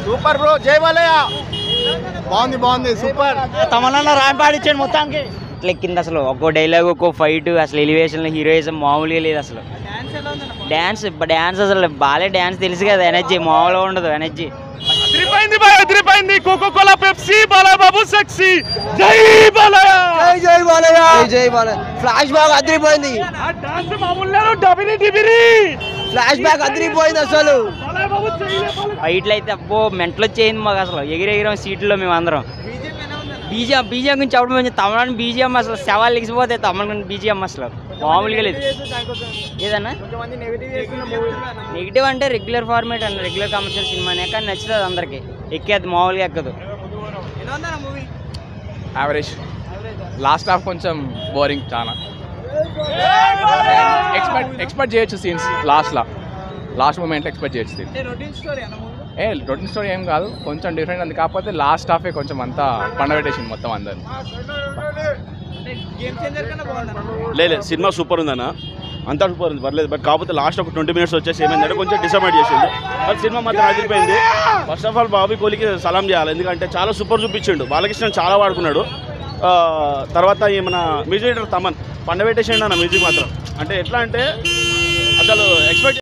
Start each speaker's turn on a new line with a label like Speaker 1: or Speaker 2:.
Speaker 1: Super bro, జై బాలయ్య. బాగుంది super.
Speaker 2: Tamannaah రాంపాడిచ్చాడు మొత్తానికి. ఎక్కింది అసలు, ఒక్కో డైలాగ్ ఒక్కో ఫైట్, అసలు ఎలివేషన్ హీరోయిజం మామూలుగా లేదు అసలు. డ్యాన్స్ అసలు బాలే డ్యాన్స్ తెలుసు కదా, ఎనర్జీ మామూలుగా ఉండదు ఎనర్జీ.
Speaker 1: అదిరిపోయింది cocoa Kola Pepsi Balayya Babu sexy. జై బాలయ్య,
Speaker 2: జై బాలయ్య, జై బాలయ్య. ఫ్లాష్ బ్యాక్ అదిరిపోయింది, ఫ్లాష్ బ్యాక్ అదిరిపోయింది అసలు. ఫైట్లు అయితే అబ్బో మెంటలు వచ్చేయింది మాకు అసలు, ఎగిరెగిరాం సీట్లో మేము అందరం. బీజిఎం గురించి చెప్పడం కొంచెం తమిళనాడు బీజిఎం అసలు శవాలు లెగిసిపోతాయి, తమిళనాడు బీజిఎం అసలు మామూలుగా లేదు. ఏదన్నా నెగిటివ్ అంటే రెగ్యులర్ ఫార్మేట్ అన్న, రెగ్యులర్ కమర్షియల్ సినిమానే, కానీ నచ్చుతుంది అందరికి, ఎక్కేది మామూలుగా ఎక్కదు.
Speaker 1: యావరేజ్. లాస్ట్ హాఫ్ కొంచెం బోరింగ్, చాలా ఎక్స్పెక్ట్ చేయొచ్చు సీన్స్. లాస్ట్ మూమెంట్ ఎక్స్పెక్ట్ చేయొచ్చు సీన్స్. రొటీన్ స్టోరీ ఏం కాదు, కొంచెం డిఫరెంట్ ఉంది. కాకపోతే లాస్ట్ హాఫే కొంచెం అంతా పండబెట్టేసింది మొత్తం అందరు.
Speaker 3: లేదు సినిమా సూపర్ ఉందన్న, అంతా సూపర్ ఉంది, పర్లేదు. బట్ కాకపోతే లాస్ట్ ఒక 20 minutes వచ్చేసి ఏమైందంటే కొంచెం డిసప్పాయింట్ చేసింది. బట్ సినిమా మాత్రం అదిరిపోయింది. ఫస్ట్ ఆఫ్ ఆల్ బాబీ కోహ్లీకి సలాం చేయాలి, ఎందుకంటే చాలా సూపర్ చూపించిండు. బాలకృష్ణ చాలా వాడుకున్నాడు. తర్వాత ఏమన్నా మ్యూజిక్ డైరెక్టర్ తమన్ పండబెట్టేసిండు అన్న మ్యూజిక్ మాత్రం. అంటే ఎట్లా అంటే అసలు ఎక్స్పెక్ట్